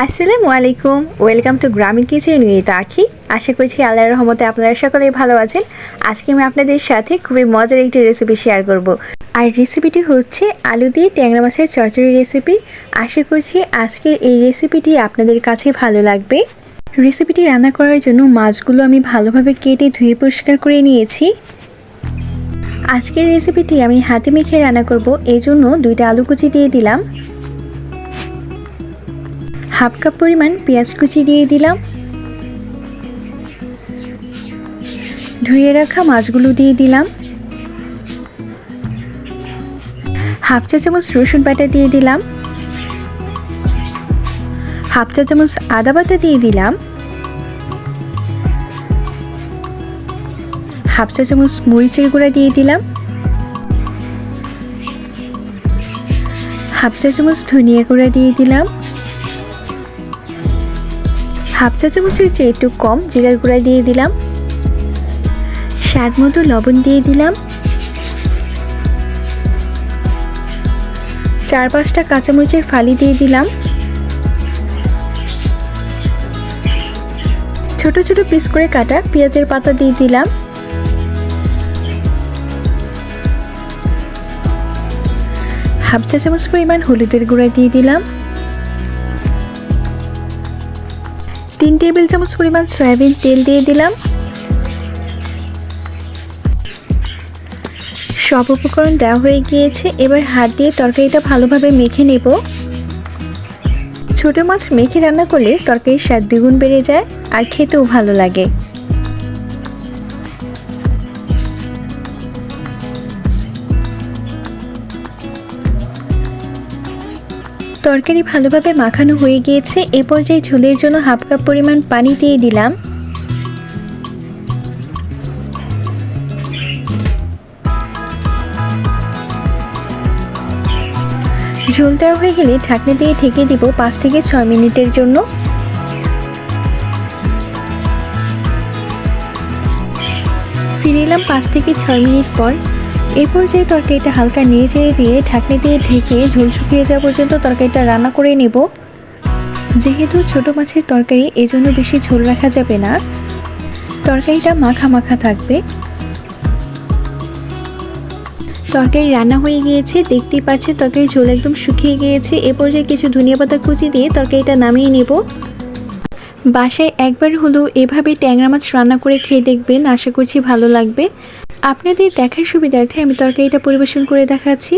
আসসালামু আলাইকুম, welcome to গ্রামীণ কিচেন উইথ আখি। আশা করছি আল্লাহর রহমতে আপনারা সকলেই ভালো আছেন। আজকে আমি আপনাদের সাথে খুবই মজার একটি রেসিপি শেয়ার করব। আর রেসিপিটি হচ্ছে আলু দিয়ে ট্যাংরা মাছের চচ্চড়ি রেসিপি। আশা করছি আজকের এই রেসিপিটি আপনাদের কাছে ভালো লাগবে। রেসিপিটি রান্না করার জন্য মাছগুলো আমি ভালোভাবে কেটে ধুয়ে পরিষ্কার করে নিয়েছি। আজকের রেসিপিটি আমি হাতে মেখে রান্না করব, এই জন্য 2টা আলু কুচি দিয়ে দিলাম, হাফ কাপ পরিমাণ পেঁয়াজ কুচি দিয়ে দিলাম, ধুয়ে রাখা মাছগুলো দিয়ে দিলাম, হাফ চা চামচ রসুন বাটা দিয়ে দিলাম, হাফ চা চামচ আদা বাটা দিয়ে দিলাম, হাফ চা চামচ মরিচের গুঁড়া দিয়ে দিলাম, হাফ চা চামচ ধনিয়া গুঁড়া দিয়ে দিলাম, হাফ চা চামচের চেয়ে একটু কম জিরার গুঁড়া দিয়ে দিলাম, স্বাদ মতো লবণ দিয়ে দিলাম, 4-5টা কাঁচামরিচের ফালি দিয়ে দিলাম, ছোট ছোট পিস করে কাটা পেঁয়াজের পাতা দিয়ে দিলাম, হাফ চা চামচ পরিমাণ হলুদের গুঁড়া দিয়ে দিলাম, 3 টেবিল চামচ পরিমাণ সয়াবিন তেল দিয়ে দিলাম। সব উপকরণ দেওয়া হয়ে গিয়েছে, এবার হাত দিয়ে তরকারিটা ভালোভাবে মেখে নেব। ছোট মাছ মেখে রান্না করলে তরকারির স্বাদ দ্বিগুণ বেড়ে যায় আর খেতেও ভালো লাগে। তরকারি ভালোভাবে মাখানো হয়ে গিয়েছে, এ পর্যায়ে ঝোলের জন্য হাফ কাপ পরিমাণ পানি দিয়ে দিলাম। ঝোল দেওয়া হয়ে গেলে ঢাকনা দিয়ে ঢেকে দিব 5 থেকে 6 মিনিটের জন্য। ফিরে এলাম 5 থেকে 6 মিনিট পর। এই পর্যায়ে তরকারিটা হালকা নেড়ে চেড়ে দিয়ে ঢাকনা দিয়ে ঢেকে ঝোল শুকিয়ে যাওয়া পর্যন্ত তরকারিটা রান্না করে নেব। যেহেতু ছোট মাছের তরকারি, এজন্য বেশি ঝোল রাখা যাবে না, তরকারিটা মাখা মাখা থাকবে। তরকারি রান্না হয়ে গিয়েছে, দেখতেই পাচ্ছেন তরকারির ঝোল একদম শুকিয়ে গিয়েছে। এ পর্যায়ে কিছু ধনিয়া পাতা কুচি দিয়ে তরকারিটা নামিয়ে নেব। বাসায় একবার হলেও এভাবে ট্যাংরা মাছ রান্না করে খেয়ে দেখবেন, আশা করছি ভালো লাগবে। আপনাদের দেখার সুবিধার্থে আমি তরকারিটা পরিবেশন করে দেখাচ্ছি।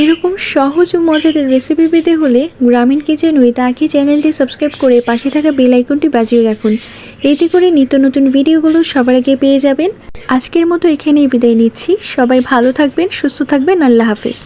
এরকম সহজ ও মজাদার রেসিপি পেতে হলে গ্রামীণ কিচেন উইথ আখি চ্যানেলটি সাবস্ক্রাইব করে পাশে থাকা বেল আইকনটি বাজিয়ে রাখুন। এতে করে নিত্য নতুন ভিডিওগুলো সবার আগে পেয়ে যাবেন। আজকের মতো এখানেই বিদায় নিচ্ছি। সবাই ভালো থাকবেন, সুস্থ থাকবেন। আল্লাহ হাফেজ।